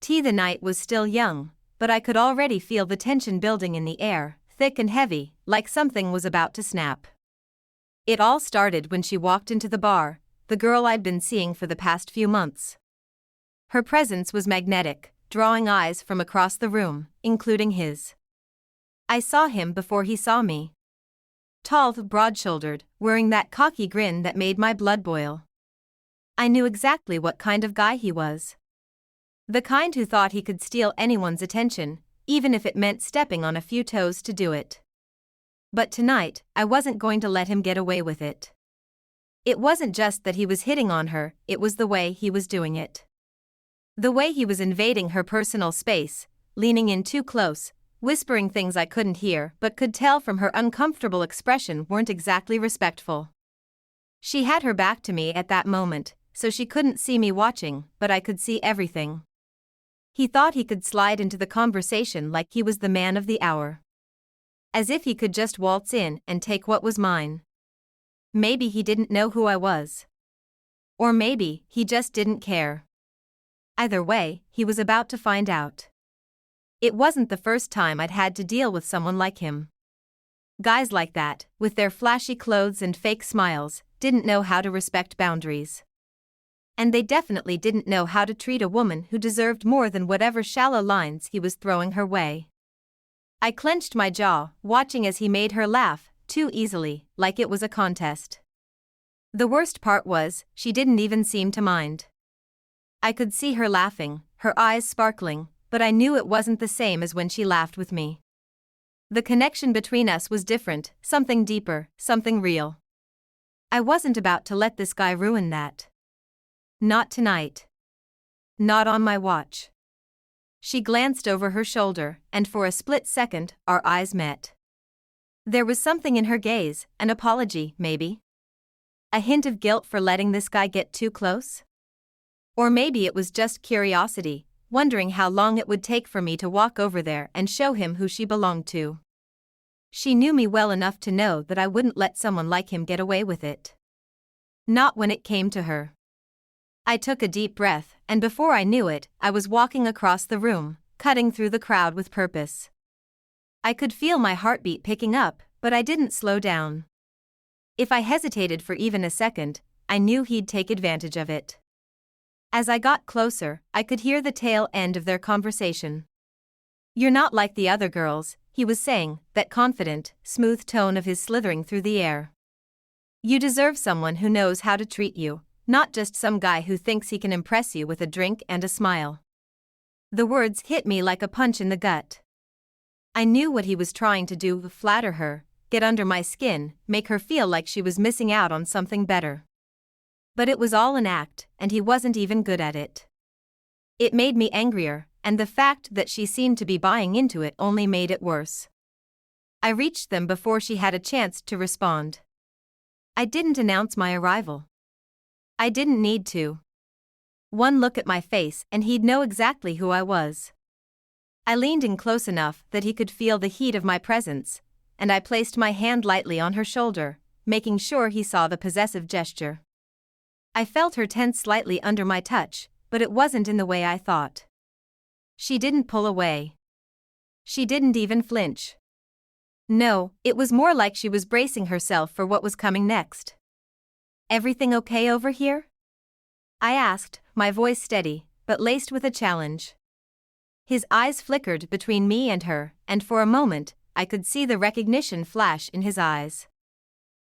The night was still young, but I could already feel the tension building in the air, thick and heavy, like something was about to snap. It all started when she walked into the bar, the girl I'd been seeing for the past few months. Her presence was magnetic, drawing eyes from across the room, including his. I saw him before he saw me. Tall, broad-shouldered, wearing that cocky grin that made my blood boil. I knew exactly what kind of guy he was. The kind who thought he could steal anyone's attention, even if it meant stepping on a few toes to do it. But tonight, I wasn't going to let him get away with it. It wasn't just that he was hitting on her, it was the way he was doing it. The way he was invading her personal space, leaning in too close, whispering things I couldn't hear but could tell from her uncomfortable expression weren't exactly respectful. She had her back to me at that moment, so she couldn't see me watching, but I could see everything. He thought he could slide into the conversation like he was the man of the hour. As if he could just waltz in and take what was mine. Maybe he didn't know who I was. Or maybe he just didn't care. Either way, he was about to find out. It wasn't the first time I'd had to deal with someone like him. Guys like that, with their flashy clothes and fake smiles, didn't know how to respect boundaries. And they definitely didn't know how to treat a woman who deserved more than whatever shallow lines he was throwing her way. I clenched my jaw, watching as he made her laugh, too easily, like it was a contest. The worst part was, she didn't even seem to mind. I could see her laughing, her eyes sparkling, but I knew it wasn't the same as when she laughed with me. The connection between us was different, something deeper, something real. I wasn't about to let this guy ruin that. Not tonight. Not on my watch. She glanced over her shoulder, and for a split second, our eyes met. There was something in her gaze, an apology, maybe. A hint of guilt for letting this guy get too close? Or maybe it was just curiosity, wondering how long it would take for me to walk over there and show him who she belonged to. She knew me well enough to know that I wouldn't let someone like him get away with it. Not when it came to her. I took a deep breath, and before I knew it, I was walking across the room, cutting through the crowd with purpose. I could feel my heartbeat picking up, but I didn't slow down. If I hesitated for even a second, I knew he'd take advantage of it. As I got closer, I could hear the tail end of their conversation. "You're not like the other girls," he was saying, that confident, smooth tone of his slithering through the air. "You deserve someone who knows how to treat you. Not just some guy who thinks he can impress you with a drink and a smile." The words hit me like a punch in the gut. I knew what he was trying to do: flatter her, get under my skin, make her feel like she was missing out on something better. But it was all an act, and he wasn't even good at it. It made me angrier, and the fact that she seemed to be buying into it only made it worse. I reached them before she had a chance to respond. I didn't announce my arrival. I didn't need to. One look at my face and he'd know exactly who I was. I leaned in close enough that he could feel the heat of my presence, and I placed my hand lightly on her shoulder, making sure he saw the possessive gesture. I felt her tense slightly under my touch, but it wasn't in the way I thought. She didn't pull away. She didn't even flinch. No, it was more like she was bracing herself for what was coming next. "Everything okay over here?" I asked, my voice steady, but laced with a challenge. His eyes flickered between me and her, and for a moment, I could see the recognition flash in his eyes.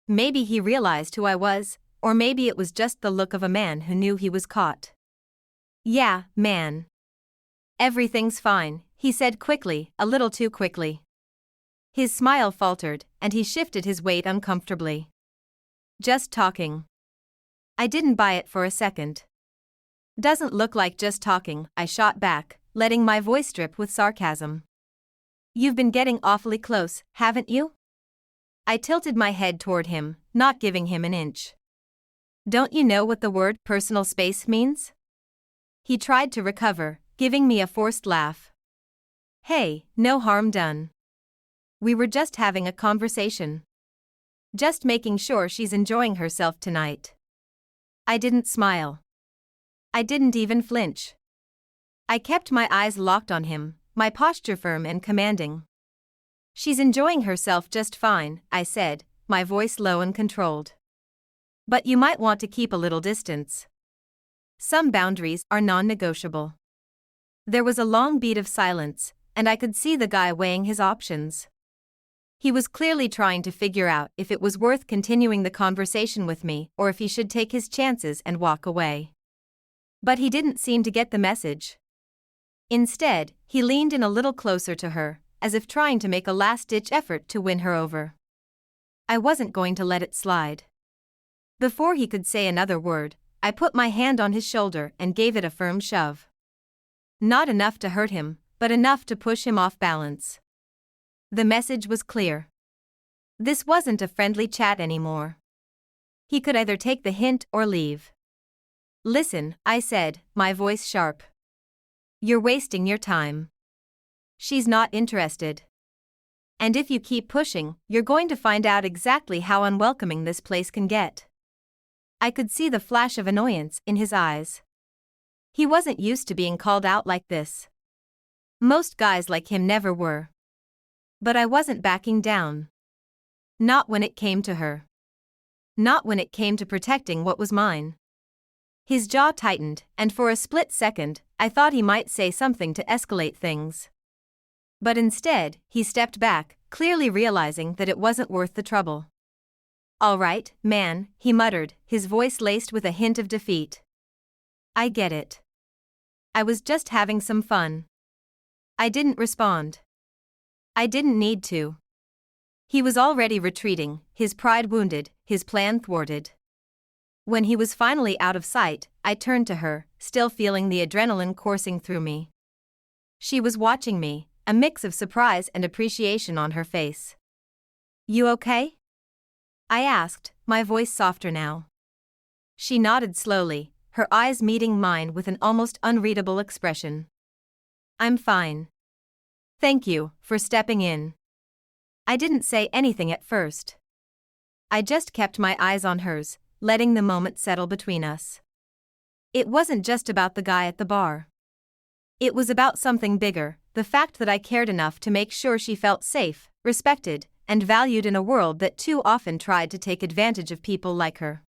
Maybe he realized who I was, or maybe it was just the look of a man who knew he was caught. "Yeah, man. Everything's fine," he said quickly, a little too quickly. His smile faltered, and he shifted his weight uncomfortably. "Just talking." I didn't buy it for a second. "Doesn't look like just talking," I shot back, letting my voice drip with sarcasm. "You've been getting awfully close, haven't you?" I tilted my head toward him, not giving him an inch. "Don't you know what the word personal space means?" He tried to recover, giving me a forced laugh. "Hey, no harm done. We were just having a conversation. Just making sure she's enjoying herself tonight." I didn't smile. I didn't even flinch. I kept my eyes locked on him, my posture firm and commanding. "She's enjoying herself just fine," I said, my voice low and controlled. "But you might want to keep a little distance. Some boundaries are non-negotiable." There was a long beat of silence, and I could see the guy weighing his options. He was clearly trying to figure out if it was worth continuing the conversation with me or if he should take his chances and walk away. But he didn't seem to get the message. Instead, he leaned in a little closer to her, as if trying to make a last-ditch effort to win her over. I wasn't going to let it slide. Before he could say another word, I put my hand on his shoulder and gave it a firm shove. Not enough to hurt him, but enough to push him off balance. The message was clear. This wasn't a friendly chat anymore. He could either take the hint or leave. "Listen," I said, my voice sharp. "You're wasting your time. She's not interested. And if you keep pushing, you're going to find out exactly how unwelcoming this place can get." I could see the flash of annoyance in his eyes. He wasn't used to being called out like this. Most guys like him never were. But I wasn't backing down. Not when it came to her. Not when it came to protecting what was mine. His jaw tightened, and for a split second, I thought he might say something to escalate things. But instead, he stepped back, clearly realizing that it wasn't worth the trouble. "All right, man," he muttered, his voice laced with a hint of defeat. "I get it. I was just having some fun." I didn't respond. I didn't need to. He was already retreating, his pride wounded, his plan thwarted. When he was finally out of sight, I turned to her, still feeling the adrenaline coursing through me. She was watching me, a mix of surprise and appreciation on her face. "You okay?" I asked, my voice softer now. She nodded slowly, her eyes meeting mine with an almost unreadable expression. "I'm fine. Thank you for stepping in." I didn't say anything at first. I just kept my eyes on hers, letting the moment settle between us. It wasn't just about the guy at the bar. It was about something bigger, the fact that I cared enough to make sure she felt safe, respected, and valued in a world that too often tried to take advantage of people like her.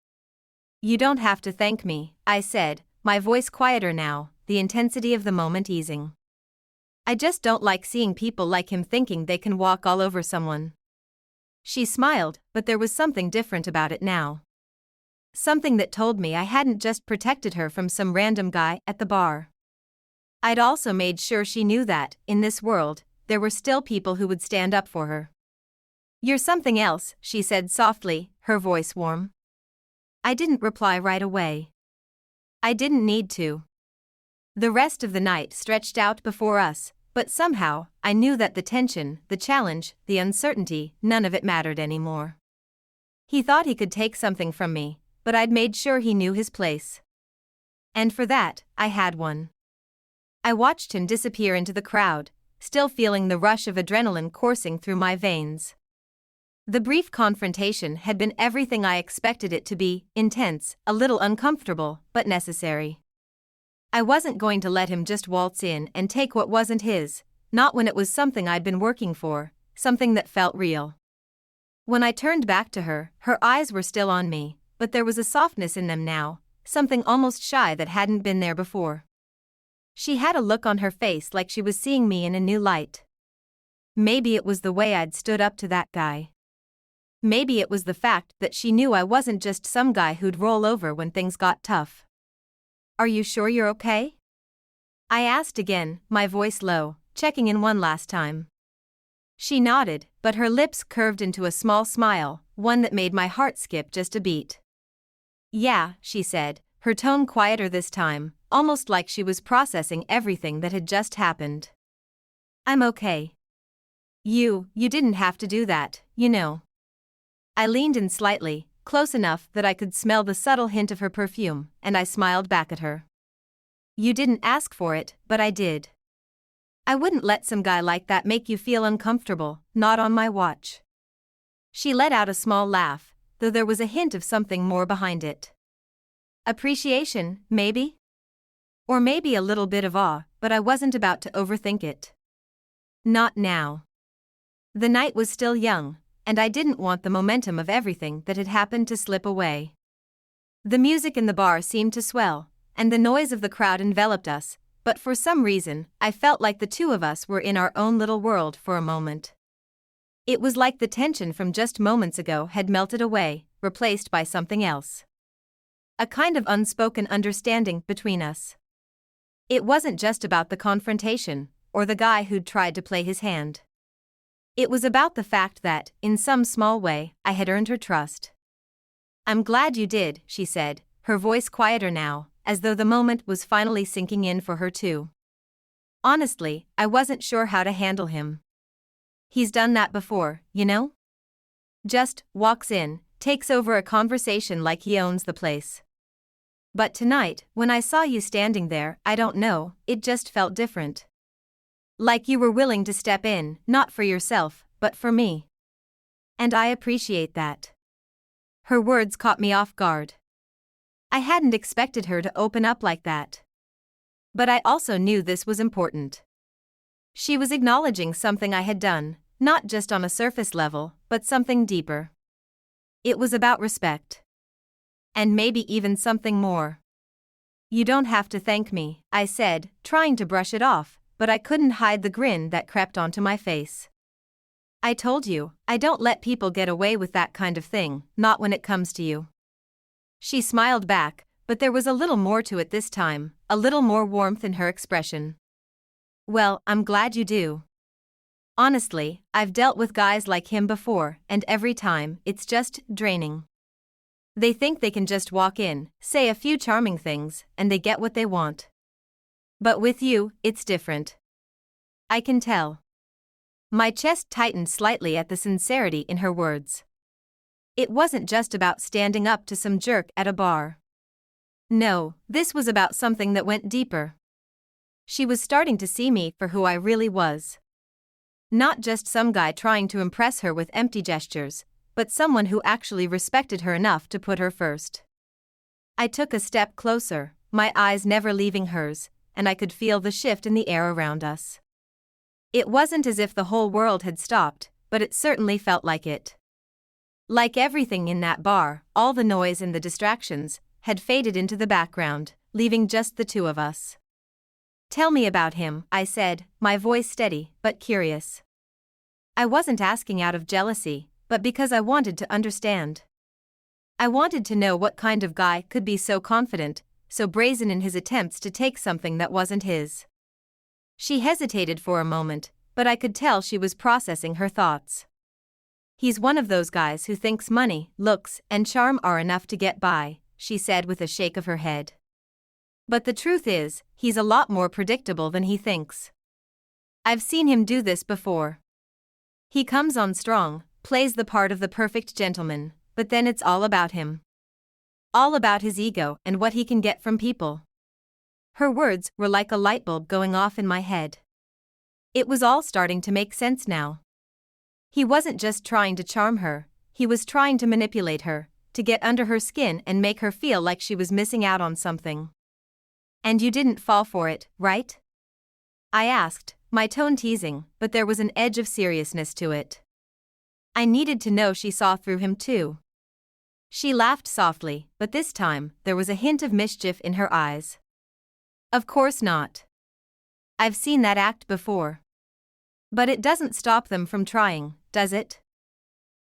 "You don't have to thank me," I said, my voice quieter now, the intensity of the moment easing. "I just don't like seeing people like him thinking they can walk all over someone." She smiled, but there was something different about it now. Something that told me I hadn't just protected her from some random guy at the bar. I'd also made sure she knew that, in this world, there were still people who would stand up for her. "You're something else," she said softly, her voice warm. I didn't reply right away. I didn't need to. The rest of the night stretched out before us, but somehow, I knew that the tension, the challenge, the uncertainty, none of it mattered anymore. He thought he could take something from me, but I'd made sure he knew his place. And for that, I had one. I watched him disappear into the crowd, still feeling the rush of adrenaline coursing through my veins. The brief confrontation had been everything I expected it to be, intense, a little uncomfortable, but necessary. I wasn't going to let him just waltz in and take what wasn't his, not when it was something I'd been working for, something that felt real. When I turned back to her, her eyes were still on me, but there was a softness in them now, something almost shy that hadn't been there before. She had a look on her face like she was seeing me in a new light. Maybe it was the way I'd stood up to that guy. Maybe it was the fact that she knew I wasn't just some guy who'd roll over when things got tough. "Are you sure you're okay?" I asked again, my voice low, checking in one last time. She nodded, but her lips curved into a small smile, one that made my heart skip just a beat. "Yeah," she said, her tone quieter this time, almost like she was processing everything that had just happened. "I'm okay. You didn't have to do that, you know." I leaned in slightly, close enough that I could smell the subtle hint of her perfume, and I smiled back at her. "You didn't ask for it, but I did. I wouldn't let some guy like that make you feel uncomfortable, not on my watch." She let out a small laugh, though there was a hint of something more behind it. Appreciation, maybe? Or maybe a little bit of awe, but I wasn't about to overthink it. Not now. The night was still young, and I didn't want the momentum of everything that had happened to slip away. The music in the bar seemed to swell, and the noise of the crowd enveloped us, but for some reason, I felt like the two of us were in our own little world for a moment. It was like the tension from just moments ago had melted away, replaced by something else. A kind of unspoken understanding between us. It wasn't just about the confrontation, or the guy who'd tried to play his hand. It was about the fact that, in some small way, I had earned her trust. "I'm glad you did," she said, her voice quieter now, as though the moment was finally sinking in for her too. Honestly, I wasn't sure how to handle him. He's done that before, you know? Just walks in, takes over a conversation like he owns the place. But tonight, when I saw you standing there, I don't know, it just felt different. Like you were willing to step in, not for yourself, but for me. And I appreciate that." Her words caught me off guard. I hadn't expected her to open up like that. But I also knew this was important. She was acknowledging something I had done, not just on a surface level, but something deeper. It was about respect. And maybe even something more. "You don't have to thank me," I said, trying to brush it off, but I couldn't hide the grin that crept onto my face. "I told you, I don't let people get away with that kind of thing, not when it comes to you." She smiled back, but there was a little more to it this time, a little more warmth in her expression. "Well, I'm glad you do. Honestly, I've dealt with guys like him before, and every time, it's just draining. They think they can just walk in, say a few charming things, and they get what they want. But with you, it's different. I can tell." My chest tightened slightly at the sincerity in her words. It wasn't just about standing up to some jerk at a bar. No, this was about something that went deeper. She was starting to see me for who I really was. Not just some guy trying to impress her with empty gestures, but someone who actually respected her enough to put her first. I took a step closer, my eyes never leaving hers, and I could feel the shift in the air around us. It wasn't as if the whole world had stopped, but it certainly felt like it. Like everything in that bar, all the noise and the distractions had faded into the background, leaving just the two of us. "Tell me about him," I said, my voice steady but curious. I wasn't asking out of jealousy, but because I wanted to understand. I wanted to know what kind of guy could be so confident, so brazen in his attempts to take something that wasn't his. She hesitated for a moment, but I could tell she was processing her thoughts. "He's one of those guys who thinks money, looks, and charm are enough to get by," she said with a shake of her head. "But the truth is, he's a lot more predictable than he thinks. I've seen him do this before. He comes on strong, plays the part of the perfect gentleman, but then it's all about him. All about his ego and what he can get from people." Her words were like a light bulb going off in my head. It was all starting to make sense now. He wasn't just trying to charm her, he was trying to manipulate her, to get under her skin and make her feel like she was missing out on something. "And you didn't fall for it, right?" I asked, my tone teasing, but there was an edge of seriousness to it. I needed to know she saw through him too. She laughed softly, but this time, there was a hint of mischief in her eyes. "Of course not. I've seen that act before. But it doesn't stop them from trying, does it?"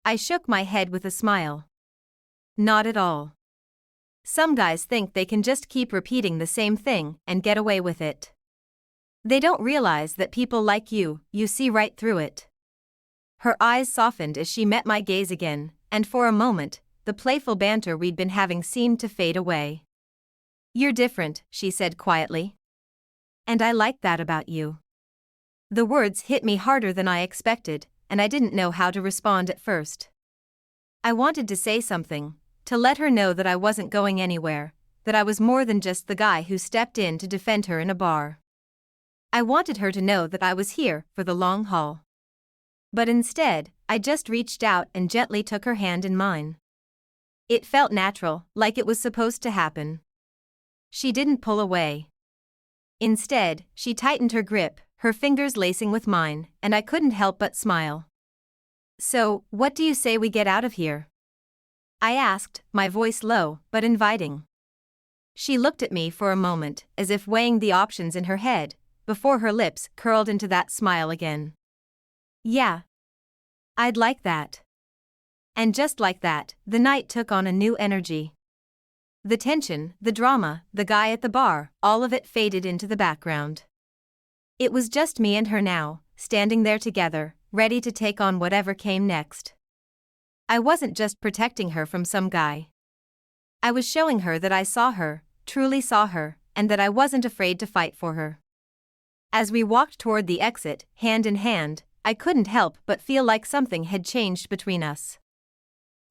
I shook my head with a smile. "Not at all. Some guys think they can just keep repeating the same thing and get away with it. They don't realize that people like you see right through it." Her eyes softened as she met my gaze again, and for a moment, the playful banter we'd been having seemed to fade away. "You're different," she said quietly. "And I like that about you." The words hit me harder than I expected, and I didn't know how to respond at first. I wanted to say something, to let her know that I wasn't going anywhere, that I was more than just the guy who stepped in to defend her in a bar. I wanted her to know that I was here for the long haul. But instead, I just reached out and gently took her hand in mine. It felt natural, like it was supposed to happen. She didn't pull away. Instead, she tightened her grip, her fingers lacing with mine, and I couldn't help but smile. "So, what do you say we get out of here?" I asked, my voice low but inviting. She looked at me for a moment, as if weighing the options in her head, before her lips curled into that smile again. "Yeah. I'd like that." And just like that, the night took on a new energy. The tension, the drama, the guy at the bar, all of it faded into the background. It was just me and her now, standing there together, ready to take on whatever came next. I wasn't just protecting her from some guy. I was showing her that I saw her, truly saw her, and that I wasn't afraid to fight for her. As we walked toward the exit, hand in hand, I couldn't help but feel like something had changed between us.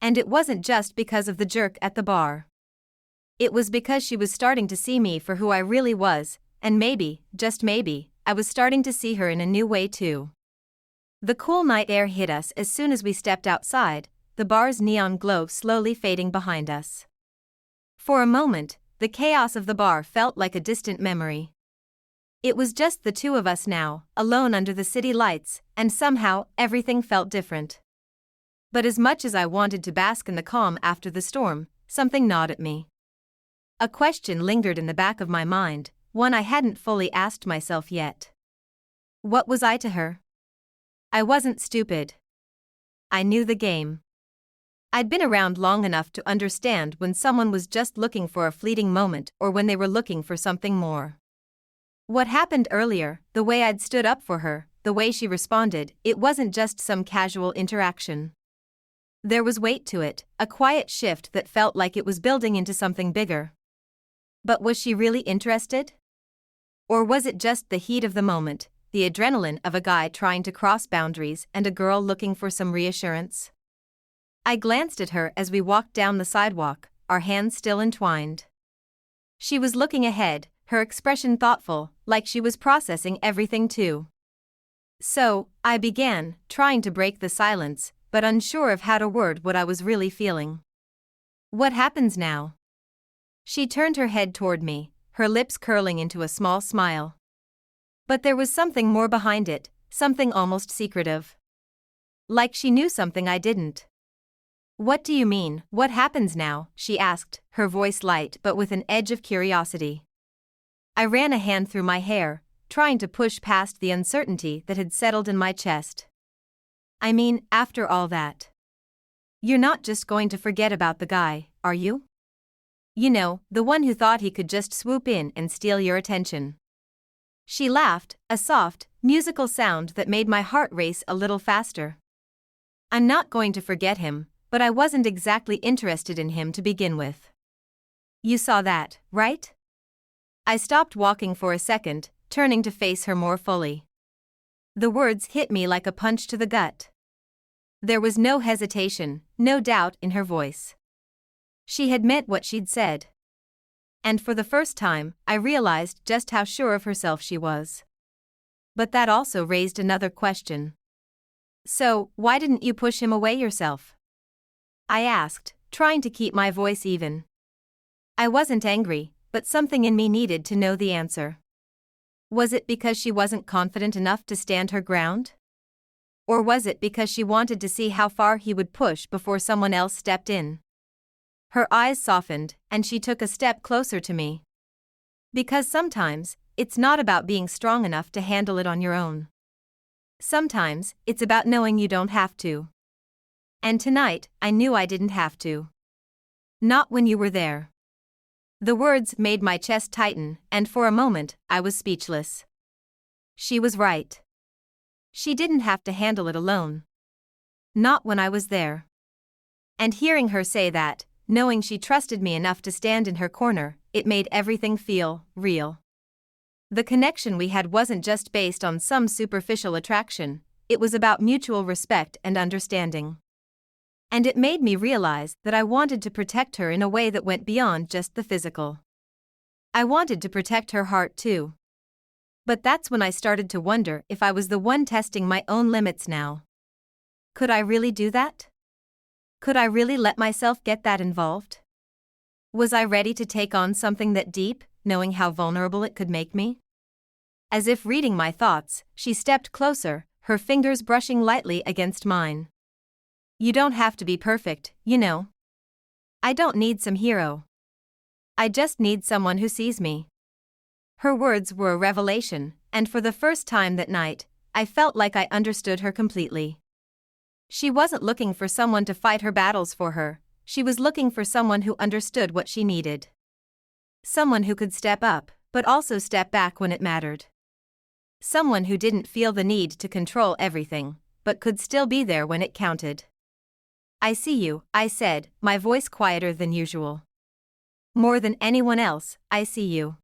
And it wasn't just because of the jerk at the bar. It was because she was starting to see me for who I really was, and maybe, just maybe, I was starting to see her in a new way too. The cool night air hit us as soon as we stepped outside, the bar's neon glow slowly fading behind us. For a moment, the chaos of the bar felt like a distant memory. It was just the two of us now, alone under the city lights, and somehow, everything felt different. But as much as I wanted to bask in the calm after the storm, something gnawed at me. A question lingered in the back of my mind, one I hadn't fully asked myself yet. What was I to her? I wasn't stupid. I knew the game. I'd been around long enough to understand when someone was just looking for a fleeting moment or when they were looking for something more. What happened earlier, the way I'd stood up for her, the way she responded, it wasn't just some casual interaction. There was weight to it, a quiet shift that felt like it was building into something bigger. But was she really interested? Or was it just the heat of the moment, the adrenaline of a guy trying to cross boundaries and a girl looking for some reassurance? I glanced at her as we walked down the sidewalk, our hands still entwined. She was looking ahead, her expression thoughtful, like she was processing everything too. So, I began, trying to break the silence, but unsure of how to word what I was really feeling. "What happens now?" She turned her head toward me, her lips curling into a small smile. But there was something more behind it, something almost secretive. Like she knew something I didn't. "What do you mean, what happens now?" she asked, her voice light but with an edge of curiosity. I ran a hand through my hair, trying to push past the uncertainty that had settled in my chest. "I mean, after all that. You're not just going to forget about the guy, are you? You know, the one who thought he could just swoop in and steal your attention." She laughed, a soft, musical sound that made my heart race a little faster. "I'm not going to forget him, but I wasn't exactly interested in him to begin with. You saw that, right?" I stopped walking for a second, turning to face her more fully. The words hit me like a punch to the gut. There was no hesitation, no doubt in her voice. She had meant what she'd said. And for the first time, I realized just how sure of herself she was. But that also raised another question. "So, why didn't you push him away yourself?" I asked, trying to keep my voice even. I wasn't angry, but something in me needed to know the answer. Was it because she wasn't confident enough to stand her ground? Or was it because she wanted to see how far he would push before someone else stepped in? Her eyes softened, and she took a step closer to me. Because sometimes, it's not about being strong enough to handle it on your own. Sometimes, it's about knowing you don't have to. And tonight, I knew I didn't have to. Not when you were there. The words made my chest tighten, and for a moment, I was speechless. She was right. She didn't have to handle it alone. Not when I was there. And hearing her say that, knowing she trusted me enough to stand in her corner, it made everything feel real. The connection we had wasn't just based on some superficial attraction, it was about mutual respect and understanding. And it made me realize that I wanted to protect her in a way that went beyond just the physical. I wanted to protect her heart too. But that's when I started to wonder if I was the one testing my own limits now. Could I really do that? Could I really let myself get that involved? Was I ready to take on something that deep, knowing how vulnerable it could make me? As if reading my thoughts, she stepped closer, her fingers brushing lightly against mine. You don't have to be perfect, you know. I don't need some hero. I just need someone who sees me. Her words were a revelation, and for the first time that night, I felt like I understood her completely. She wasn't looking for someone to fight her battles for her, she was looking for someone who understood what she needed. Someone who could step up, but also step back when it mattered. Someone who didn't feel the need to control everything, but could still be there when it counted. I see you, I said, my voice quieter than usual. More than anyone else, I see you.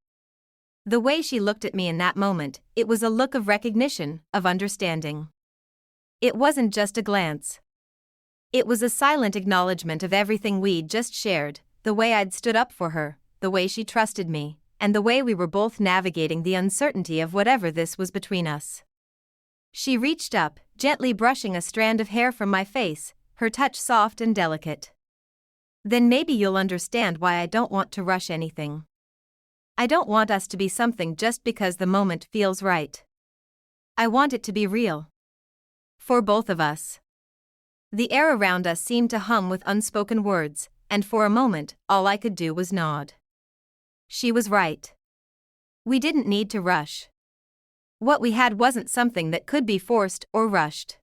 The way she looked at me in that moment, it was a look of recognition, of understanding. It wasn't just a glance. It was a silent acknowledgement of everything we'd just shared, the way I'd stood up for her, the way she trusted me, and the way we were both navigating the uncertainty of whatever this was between us. She reached up, gently brushing a strand of hair from my face, her touch soft and delicate. Then maybe you'll understand why I don't want to rush anything. I don't want us to be something just because the moment feels right. I want it to be real. For both of us. The air around us seemed to hum with unspoken words, and for a moment, all I could do was nod. She was right. We didn't need to rush. What we had wasn't something that could be forced or rushed.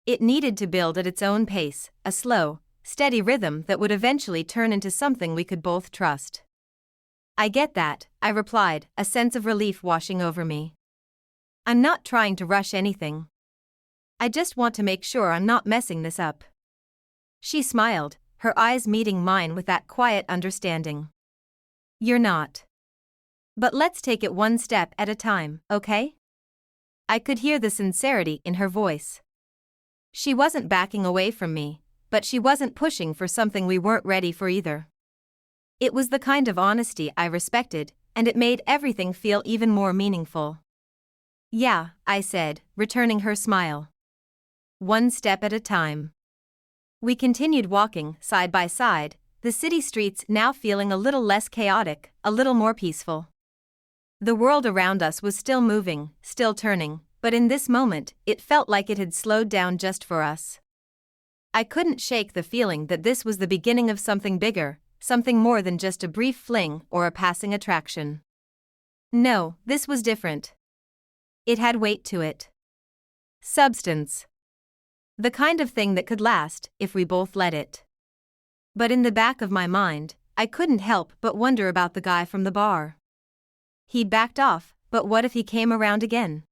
It needed to build at its own pace, a slow, steady rhythm that would eventually turn into something we could both trust. I get that, I replied, a sense of relief washing over me. I'm not trying to rush anything. I just want to make sure I'm not messing this up. She smiled, her eyes meeting mine with that quiet understanding. You're not. But let's take it one step at a time, okay? I could hear the sincerity in her voice. She wasn't backing away from me, but she wasn't pushing for something we weren't ready for either. It was the kind of honesty I respected, and it made everything feel even more meaningful. Yeah, I said, returning her smile. One step at a time. We continued walking, side by side, the city streets now feeling a little less chaotic, a little more peaceful. The world around us was still moving, still turning, but in this moment, it felt like it had slowed down just for us. I couldn't shake the feeling that this was the beginning of something bigger, something more than just a brief fling or a passing attraction. No, this was different. It had weight to it. Substance. The kind of thing that could last, if we both let it. But in the back of my mind, I couldn't help but wonder about the guy from the bar. He'd backed off, but what if he came around again?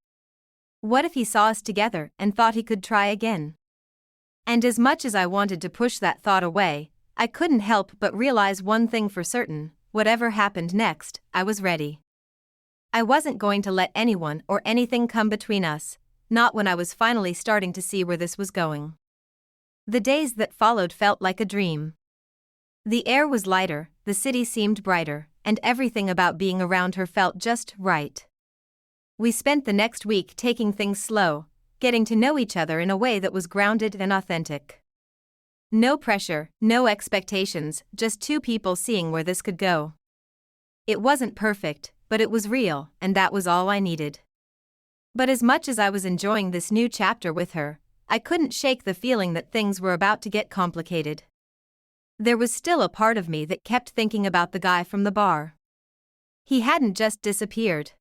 What if he saw us together and thought he could try again? And as much as I wanted to push that thought away, I couldn't help but realize one thing for certain: whatever happened next, I was ready. I wasn't going to let anyone or anything come between us, not when I was finally starting to see where this was going. The days that followed felt like a dream. The air was lighter, the city seemed brighter, and everything about being around her felt just right. We spent the next week taking things slow, getting to know each other in a way that was grounded and authentic. No pressure, no expectations, just two people seeing where this could go. It wasn't perfect, but it was real, and that was all I needed. But as much as I was enjoying this new chapter with her, I couldn't shake the feeling that things were about to get complicated. There was still a part of me that kept thinking about the guy from the bar. He hadn't just disappeared.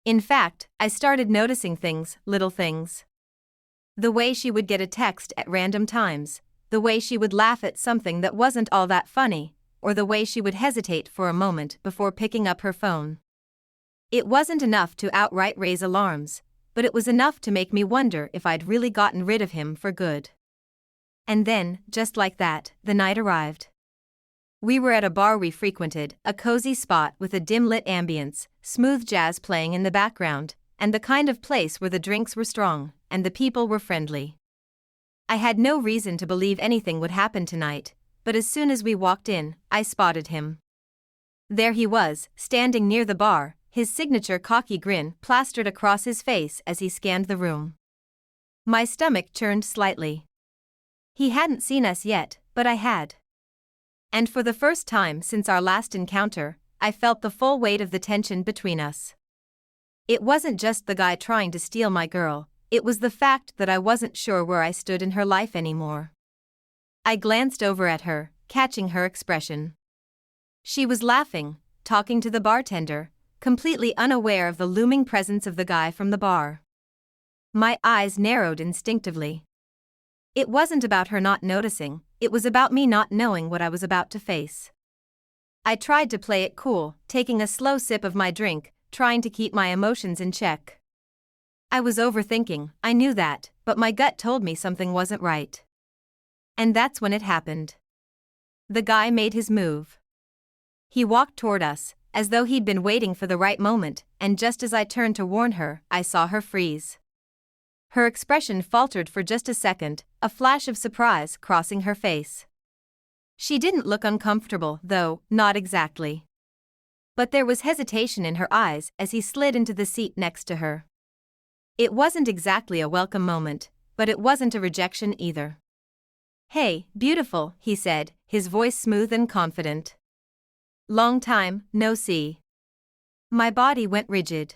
In fact, I started noticing things, little things. The way she would get a text at random times, the way she would laugh at something that wasn't all that funny, or the way she would hesitate for a moment before picking up her phone. It wasn't enough to outright raise alarms, but it was enough to make me wonder if I'd really gotten rid of him for good. And then, just like that, the night arrived. We were at a bar we frequented, a cozy spot with a dim-lit ambience, smooth jazz playing in the background, and the kind of place where the drinks were strong, and the people were friendly. I had no reason to believe anything would happen tonight, but as soon as we walked in, I spotted him. There he was, standing near the bar, his signature cocky grin plastered across his face as he scanned the room. My stomach churned slightly. He hadn't seen us yet, but I had. And for the first time since our last encounter, I felt the full weight of the tension between us. It wasn't just the guy trying to steal my girl, it was the fact that I wasn't sure where I stood in her life anymore. I glanced over at her, catching her expression. She was laughing, talking to the bartender, completely unaware of the looming presence of the guy from the bar. My eyes narrowed instinctively. It wasn't about her not noticing, it was about me not knowing what I was about to face. I tried to play it cool, taking a slow sip of my drink, trying to keep my emotions in check. I was overthinking, I knew that, but my gut told me something wasn't right. And that's when it happened. The guy made his move. He walked toward us, as though he'd been waiting for the right moment, and just as I turned to warn her, I saw her freeze. Her expression faltered for just a second, a flash of surprise crossing her face. She didn't look uncomfortable, though, not exactly. But there was hesitation in her eyes as he slid into the seat next to her. It wasn't exactly a welcome moment, but it wasn't a rejection either. "Hey, beautiful," he said, his voice smooth and confident. "Long time, no see." My body went rigid.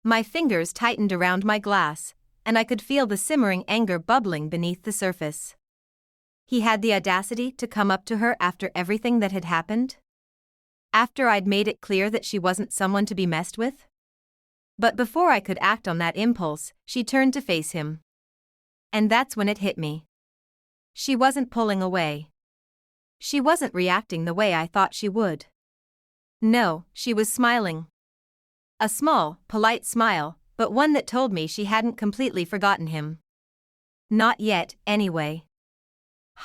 My fingers tightened around my glass, and I could feel the simmering anger bubbling beneath the surface. He had the audacity to come up to her after everything that had happened? After I'd made it clear that she wasn't someone to be messed with? But before I could act on that impulse, she turned to face him. And that's when it hit me. She wasn't pulling away. She wasn't reacting the way I thought she would. No, she was smiling. A small, polite smile, but one that told me she hadn't completely forgotten him. Not yet, anyway.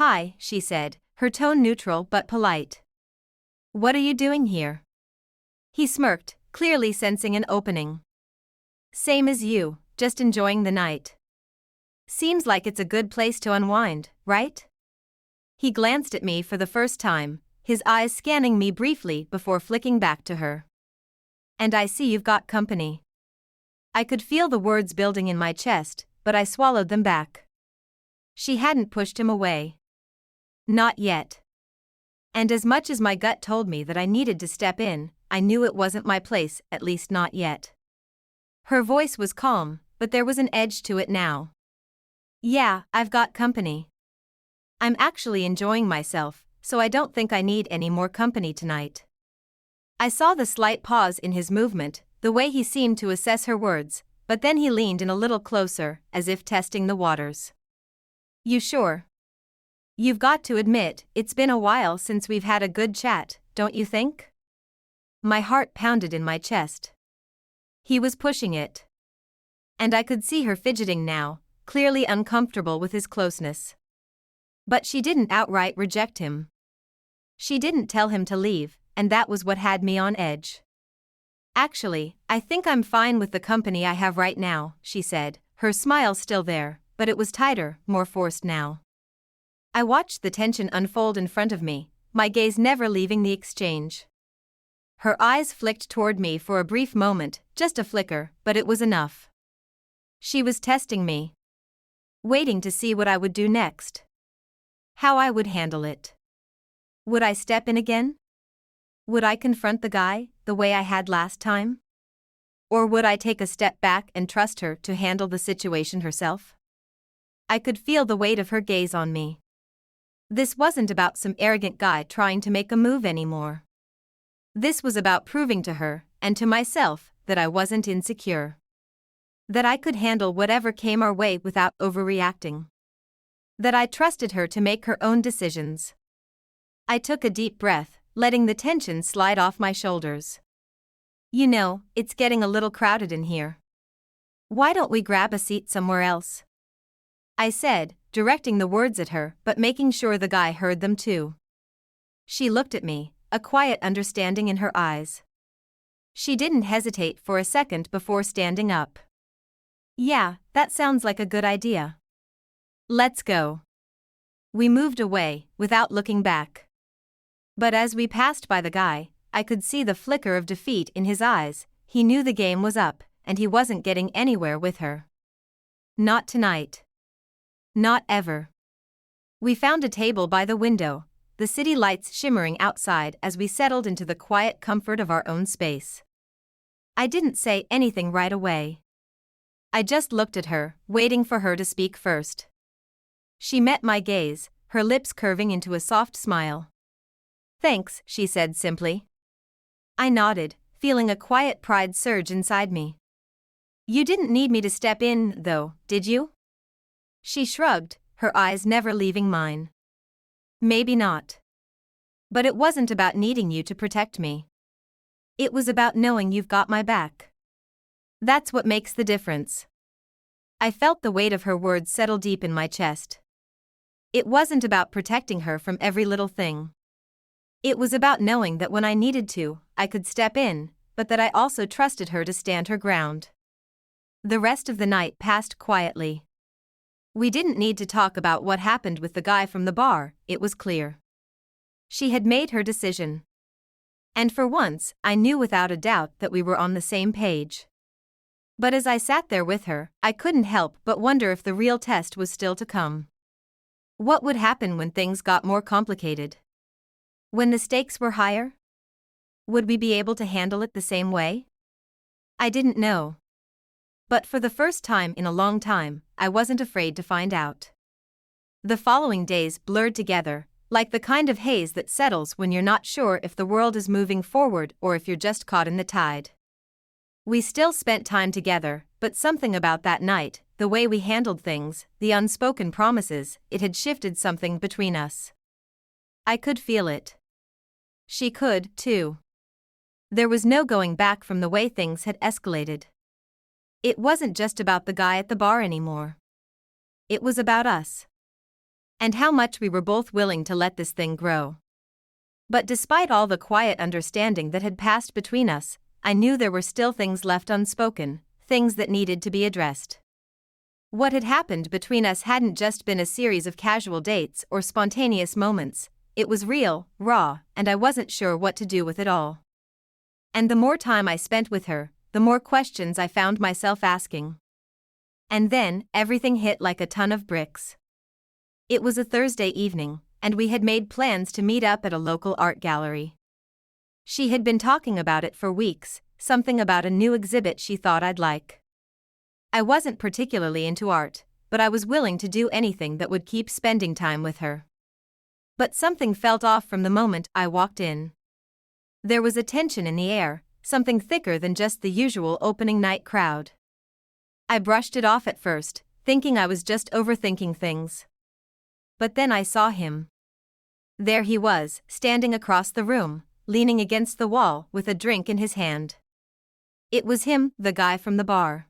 "Hi," she said, her tone neutral but polite. "What are you doing here?" He smirked, clearly sensing an opening. "Same as you, just enjoying the night. Seems like it's a good place to unwind, right?" He glanced at me for the first time, his eyes scanning me briefly before flicking back to her. "And I see you've got company." I could feel the words building in my chest, but I swallowed them back. She hadn't pushed him away. Not yet. And as much as my gut told me that I needed to step in, I knew it wasn't my place, at least not yet. Her voice was calm, but there was an edge to it now. "Yeah, I've got company. I'm actually enjoying myself, so I don't think I need any more company tonight." I saw the slight pause in his movement, the way he seemed to assess her words, but then he leaned in a little closer, as if testing the waters. "You sure? You've got to admit, it's been a while since we've had a good chat, don't you think?" My heart pounded in my chest. He was pushing it. And I could see her fidgeting now, clearly uncomfortable with his closeness. But she didn't outright reject him. She didn't tell him to leave, and that was what had me on edge. "Actually, I think I'm fine with the company I have right now," she said, her smile still there, but it was tighter, more forced now. I watched the tension unfold in front of me, my gaze never leaving the exchange. Her eyes flicked toward me for a brief moment, just a flicker, but it was enough. She was testing me. Waiting to see what I would do next. How I would handle it. Would I step in again? Would I confront the guy, the way I had last time? Or would I take a step back and trust her to handle the situation herself? I could feel the weight of her gaze on me. This wasn't about some arrogant guy trying to make a move anymore. This was about proving to her, and to myself, that I wasn't insecure. That I could handle whatever came our way without overreacting. That I trusted her to make her own decisions. I took a deep breath, letting the tension slide off my shoulders. "You know, it's getting a little crowded in here. Why don't we grab a seat somewhere else?" I said, directing the words at her but making sure the guy heard them too. She looked at me, a quiet understanding in her eyes. She didn't hesitate for a second before standing up. "Yeah, that sounds like a good idea. Let's go." We moved away, without looking back. But as we passed by the guy, I could see the flicker of defeat in his eyes. He knew the game was up, and he wasn't getting anywhere with her. Not tonight. Not ever. We found a table by the window, the city lights shimmering outside as we settled into the quiet comfort of our own space. I didn't say anything right away. I just looked at her, waiting for her to speak first. She met my gaze, her lips curving into a soft smile. "Thanks," she said simply. I nodded, feeling a quiet pride surge inside me. "You didn't need me to step in, though, did you?" She shrugged, her eyes never leaving mine. "Maybe not. But it wasn't about needing you to protect me. It was about knowing you've got my back. That's what makes the difference." I felt the weight of her words settle deep in my chest. It wasn't about protecting her from every little thing. It was about knowing that when I needed to, I could step in, but that I also trusted her to stand her ground. The rest of the night passed quietly. We didn't need to talk about what happened with the guy from the bar, it was clear. She had made her decision. And for once, I knew without a doubt that we were on the same page. But as I sat there with her, I couldn't help but wonder if the real test was still to come. What would happen when things got more complicated? When the stakes were higher? Would we be able to handle it the same way? I didn't know. But for the first time in a long time, I wasn't afraid to find out. The following days blurred together, like the kind of haze that settles when you're not sure if the world is moving forward or if you're just caught in the tide. We still spent time together, but something about that night, the way we handled things, the unspoken promises, it had shifted something between us. I could feel it. She could, too. There was no going back from the way things had escalated. It wasn't just about the guy at the bar anymore. It was about us. And how much we were both willing to let this thing grow. But despite all the quiet understanding that had passed between us, I knew there were still things left unspoken, things that needed to be addressed. What had happened between us hadn't just been a series of casual dates or spontaneous moments, it was real, raw, and I wasn't sure what to do with it all. And the more time I spent with her, the more questions I found myself asking. And then, everything hit like a ton of bricks. It was a Thursday evening, and we had made plans to meet up at a local art gallery. She had been talking about it for weeks, something about a new exhibit she thought I'd like. I wasn't particularly into art, but I was willing to do anything that would keep spending time with her. But something felt off from the moment I walked in. There was a tension in the air, something thicker than just the usual opening night crowd. I brushed it off at first, thinking I was just overthinking things. But then I saw him. There he was, standing across the room, leaning against the wall with a drink in his hand. It was him, the guy from the bar.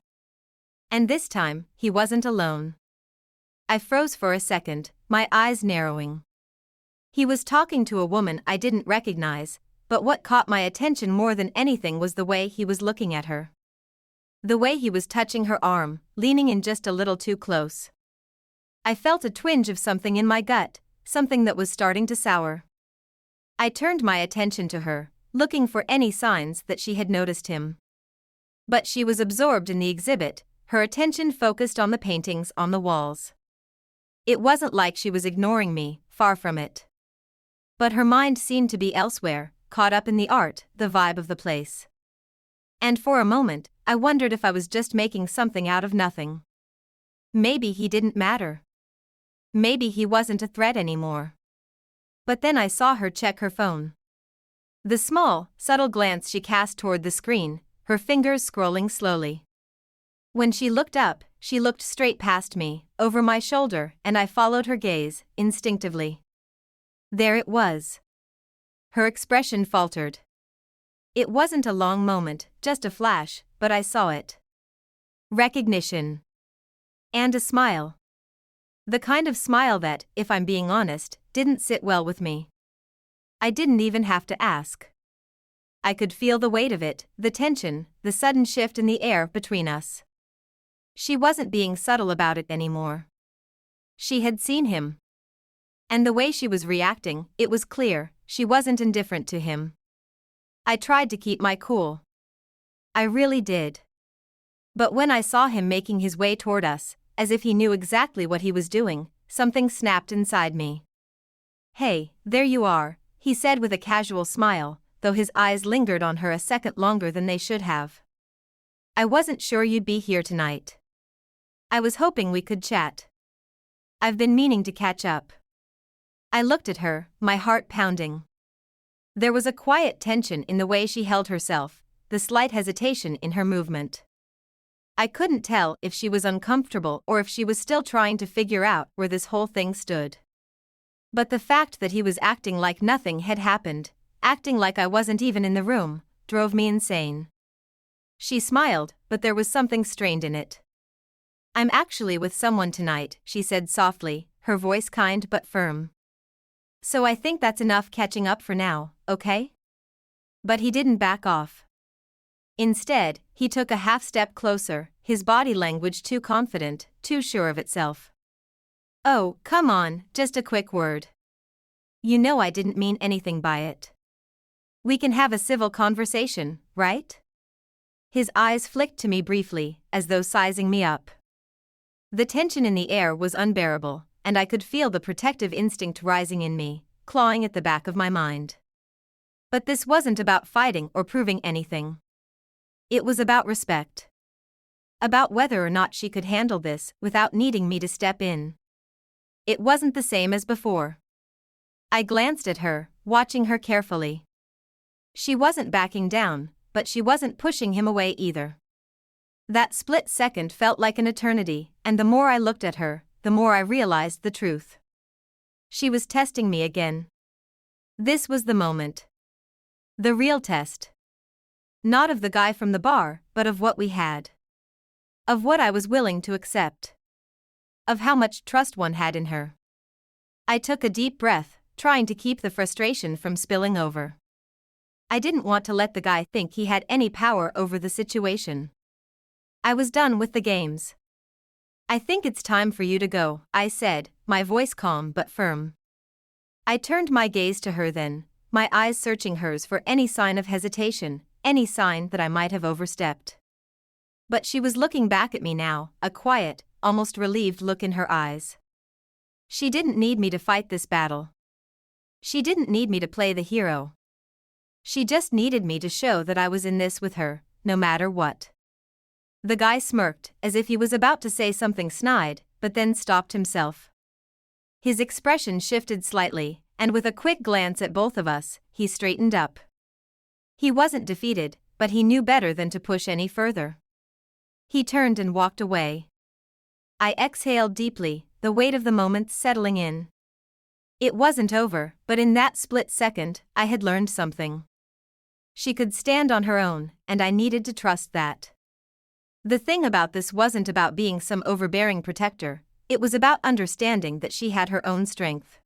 And this time, he wasn't alone. I froze for a second, my eyes narrowing. He was talking to a woman I didn't recognize, but what caught my attention more than anything was the way he was looking at her. The way he was touching her arm, leaning in just a little too close. I felt a twinge of something in my gut, something that was starting to sour. I turned my attention to her, looking for any signs that she had noticed him. But she was absorbed in the exhibit, her attention focused on the paintings on the walls. It wasn't like she was ignoring me, far from it. But her mind seemed to be elsewhere, caught up in the art, the vibe of the place. And for a moment, I wondered if I was just making something out of nothing. Maybe he didn't matter. Maybe he wasn't a threat anymore. But then I saw her check her phone. The small, subtle glance she cast toward the screen, her fingers scrolling slowly. When she looked up, she looked straight past me, over my shoulder, and I followed her gaze, instinctively. There it was. Her expression faltered. It wasn't a long moment, just a flash, but I saw it. Recognition. And a smile. The kind of smile that, if I'm being honest, didn't sit well with me. I didn't even have to ask. I could feel the weight of it, the tension, the sudden shift in the air between us. She wasn't being subtle about it anymore. She had seen him. And the way she was reacting, it was clear, she wasn't indifferent to him. I tried to keep my cool. I really did. But when I saw him making his way toward us, as if he knew exactly what he was doing, something snapped inside me. "Hey, there you are," he said with a casual smile, though his eyes lingered on her a second longer than they should have. I wasn't sure you'd be here tonight. I was hoping we could chat. I've been meaning to catch up. I looked at her, my heart pounding. There was a quiet tension in the way she held herself, the slight hesitation in her movement. I couldn't tell if she was uncomfortable or if she was still trying to figure out where this whole thing stood. But the fact that he was acting like nothing had happened, acting like I wasn't even in the room, drove me insane. She smiled, but there was something strained in it. I'm actually with someone tonight, she said softly, her voice kind but firm. So I think that's enough catching up for now, okay? But he didn't back off. Instead, he took a half step closer, his body language too confident, too sure of itself. Oh, come on, just a quick word. You know I didn't mean anything by it. We can have a civil conversation, right? His eyes flicked to me briefly, as though sizing me up. The tension in the air was unbearable, and I could feel the protective instinct rising in me, clawing at the back of my mind. But this wasn't about fighting or proving anything. It was about respect. About whether or not she could handle this without needing me to step in. It wasn't the same as before. I glanced at her, watching her carefully. She wasn't backing down, but she wasn't pushing him away either. That split second felt like an eternity, and the more I looked at her, the more I realized the truth. She was testing me again. This was the moment. The real test. Not of the guy from the bar, but of what we had. Of what I was willing to accept. Of how much trust one had in her. I took a deep breath, trying to keep the frustration from spilling over. I didn't want to let the guy think he had any power over the situation. I was done with the games. I think it's time for you to go, I said, my voice calm but firm. I turned my gaze to her then, my eyes searching hers for any sign of hesitation, any sign that I might have overstepped. But she was looking back at me now, a quiet, almost relieved look in her eyes. She didn't need me to fight this battle. She didn't need me to play the hero. She just needed me to show that I was in this with her, no matter what. The guy smirked, as if he was about to say something snide, but then stopped himself. His expression shifted slightly, and with a quick glance at both of us, he straightened up. He wasn't defeated, but he knew better than to push any further. He turned and walked away. I exhaled deeply, the weight of the moment settling in. It wasn't over, but in that split second, I had learned something. She could stand on her own, and I needed to trust that. The thing about this wasn't about being some overbearing protector, it was about understanding that she had her own strength.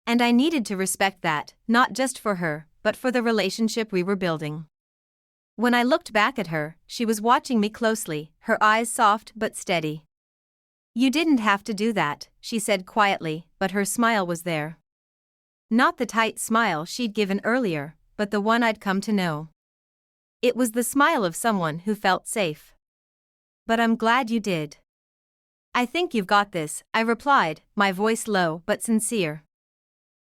And I needed to respect that, not just for her, but for the relationship we were building. When I looked back at her, she was watching me closely, her eyes soft but steady. You didn't have to do that, she said quietly, but her smile was there. Not the tight smile she'd given earlier, but the one I'd come to know. It was the smile of someone who felt safe. But I'm glad you did. I think you've got this, I replied, my voice low but sincere.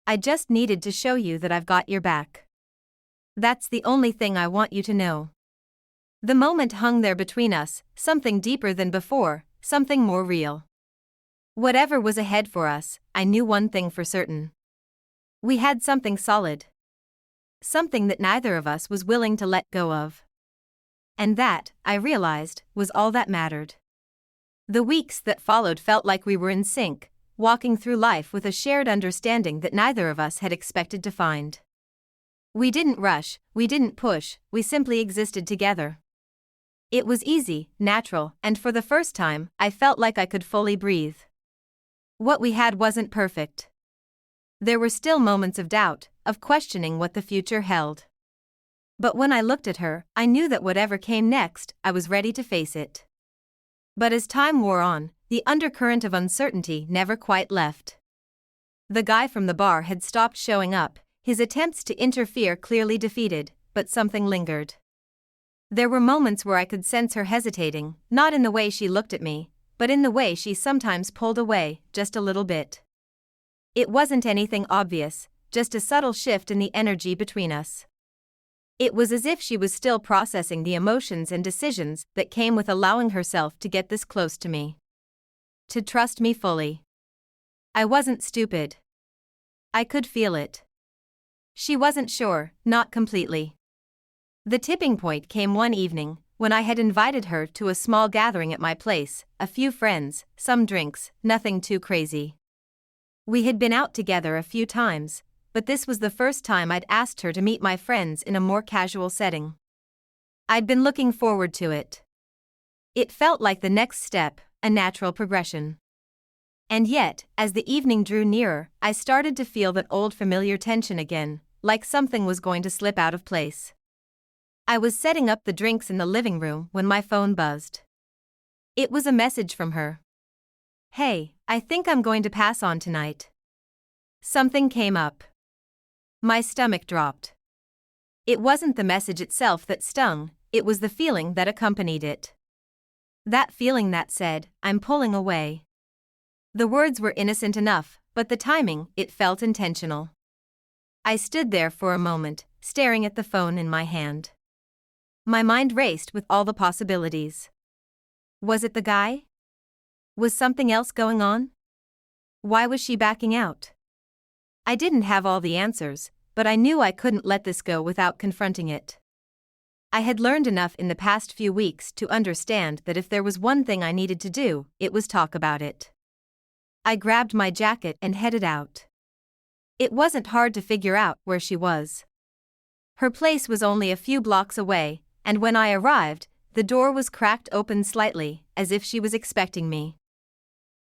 I just needed to show you that I've got your back. That's the only thing I want you to know. The moment hung there between us, something deeper than before, something more real. Whatever was ahead for us, I knew one thing for certain. We had something solid. Something that neither of us was willing to let go of. And that, I realized, was all that mattered. The weeks that followed felt like we were in sync, walking through life with a shared understanding that neither of us had expected to find. We didn't rush, we didn't push, we simply existed together. It was easy, natural, and for the first time, I felt like I could fully breathe. What we had wasn't perfect. There were still moments of doubt, of questioning what the future held. But when I looked at her, I knew that whatever came next, I was ready to face it. But as time wore on, the undercurrent of uncertainty never quite left. The guy from the bar had stopped showing up, his attempts to interfere clearly defeated, but something lingered. There were moments where I could sense her hesitating, not in the way she looked at me, but in the way she sometimes pulled away, just a little bit. It wasn't anything obvious, just a subtle shift in the energy between us. It was as if she was still processing the emotions and decisions that came with allowing herself to get this close to me. To trust me fully. I wasn't stupid. I could feel it. She wasn't sure, not completely. The tipping point came one evening, when I had invited her to a small gathering at my place, a few friends, some drinks, nothing too crazy. We had been out together a few times, but this was the first time I'd asked her to meet my friends in a more casual setting. I'd been looking forward to it. It felt like the next step, a natural progression. And yet, as the evening drew nearer, I started to feel that old familiar tension again, like something was going to slip out of place. I was setting up the drinks in the living room when my phone buzzed. It was a message from her. "Hey, I think I'm going to pass on tonight." Something came up. My stomach dropped. It wasn't the message itself that stung, it was the feeling that accompanied it. That feeling that said, "I'm pulling away." The words were innocent enough, but the timing, it felt intentional. I stood there for a moment, staring at the phone in my hand. My mind raced with all the possibilities. Was it the guy? Was something else going on? Why was she backing out? I didn't have all the answers, but I knew I couldn't let this go without confronting it. I had learned enough in the past few weeks to understand that if there was one thing I needed to do, it was talk about it. I grabbed my jacket and headed out. It wasn't hard to figure out where she was. Her place was only a few blocks away, and when I arrived, the door was cracked open slightly, as if she was expecting me.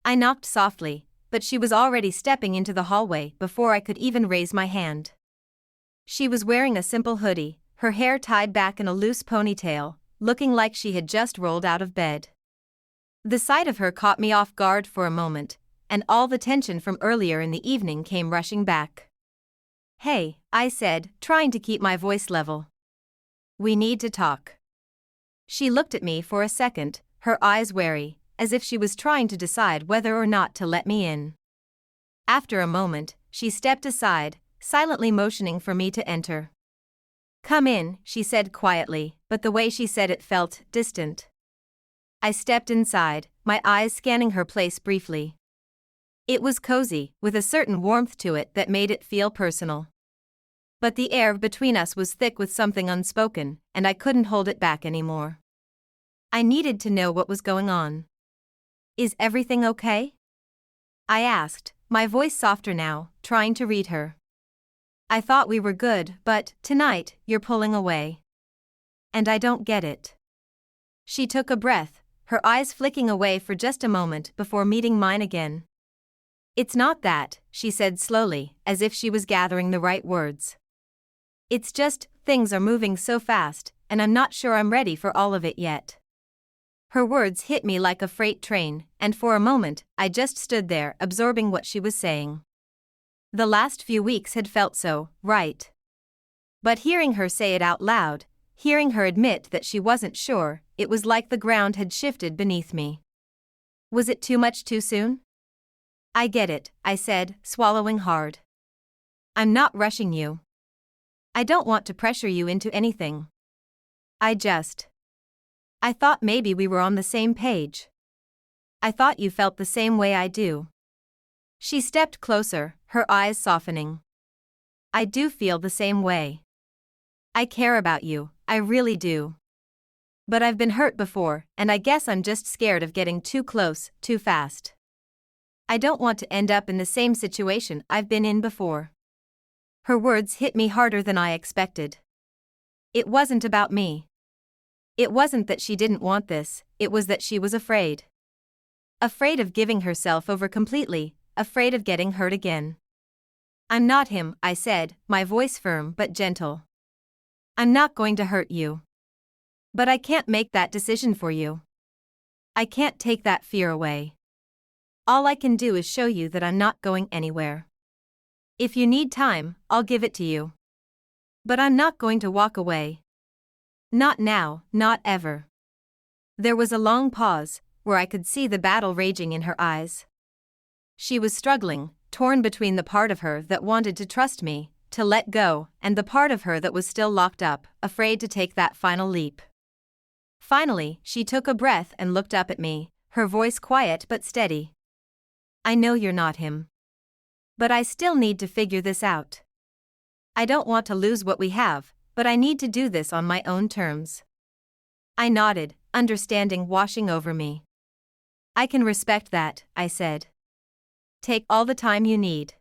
I knocked softly, but she was already stepping into the hallway before I could even raise my hand. She was wearing a simple hoodie, her hair tied back in a loose ponytail, looking like she had just rolled out of bed. The sight of her caught me off guard for a moment, and all the tension from earlier in the evening came rushing back. "Hey," I said, trying to keep my voice level. "We need to talk." She looked at me for a second, her eyes wary, as if she was trying to decide whether or not to let me in. After a moment, she stepped aside, silently motioning for me to enter. "Come in," she said quietly, but the way she said it felt distant. I stepped inside, my eyes scanning her place briefly. It was cozy, with a certain warmth to it that made it feel personal. But the air between us was thick with something unspoken, and I couldn't hold it back anymore. I needed to know what was going on. "Is everything okay?" I asked, my voice softer now, trying to read her. "I thought we were good, but tonight, you're pulling away. And I don't get it." She took a breath, her eyes flicking away for just a moment before meeting mine again. "It's not that," she said slowly, as if she was gathering the right words. "It's just, things are moving so fast, and I'm not sure I'm ready for all of it yet." Her words hit me like a freight train, and for a moment, I just stood there absorbing what she was saying. The last few weeks had felt so right. But hearing her say it out loud, hearing her admit that she wasn't sure, it was like the ground had shifted beneath me. Was it too much too soon? "I get it," I said, swallowing hard. "I'm not rushing you. I don't want to pressure you into anything. I thought maybe we were on the same page. I thought you felt the same way I do." She stepped closer, her eyes softening. "I do feel the same way. I care about you, I really do. But I've been hurt before, and I guess I'm just scared of getting too close, too fast. I don't want to end up in the same situation I've been in before." Her words hit me harder than I expected. It wasn't about me. It wasn't that she didn't want this, it was that she was afraid. Afraid of giving herself over completely, afraid of getting hurt again. "I'm not him," I said, my voice firm but gentle. "I'm not going to hurt you. But I can't make that decision for you. I can't take that fear away. All I can do is show you that I'm not going anywhere. If you need time, I'll give it to you. But I'm not going to walk away. Not now, not ever." There was a long pause, where I could see the battle raging in her eyes. She was struggling, torn between the part of her that wanted to trust me, to let go, and the part of her that was still locked up, afraid to take that final leap. Finally, she took a breath and looked up at me, her voice quiet but steady. I know you're not him. But I still need to figure this out. I don't want to lose what we have, but I need to do this on my own terms. I nodded, understanding washing over me. I can respect that, I said. Take all the time you need.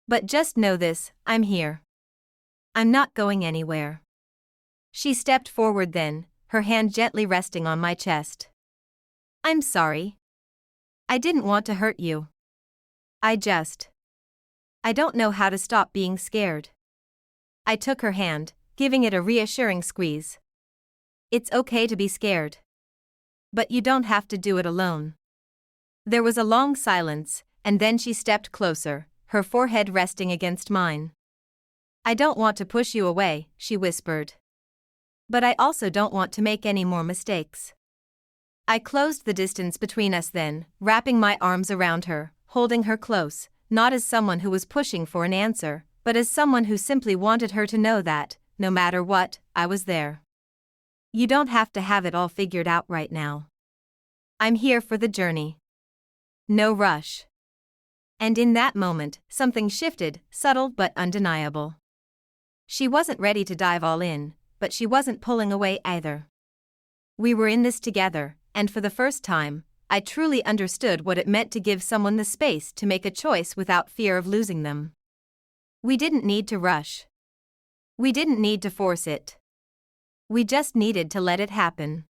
But just know this, I'm here. I'm not going anywhere. She stepped forward then, her hand gently resting on my chest. I'm sorry. I didn't want to hurt you. I don't know how to stop being scared. I took her hand, giving it a reassuring squeeze. It's okay to be scared. But you don't have to do it alone. There was a long silence, and then she stepped closer, her forehead resting against mine. I don't want to push you away, she whispered. But I also don't want to make any more mistakes. I closed the distance between us then, wrapping my arms around her, holding her close, not as someone who was pushing for an answer, but as someone who simply wanted her to know that, no matter what, I was there. You don't have to have it all figured out right now. I'm here for the journey. No rush. And in that moment, something shifted, subtle but undeniable. She wasn't ready to dive all in, but she wasn't pulling away either. We were in this together, and for the first time, I truly understood what it meant to give someone the space to make a choice without fear of losing them. We didn't need to rush. We didn't need to force it. We just needed to let it happen.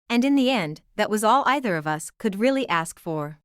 And in the end, that was all either of us could really ask for.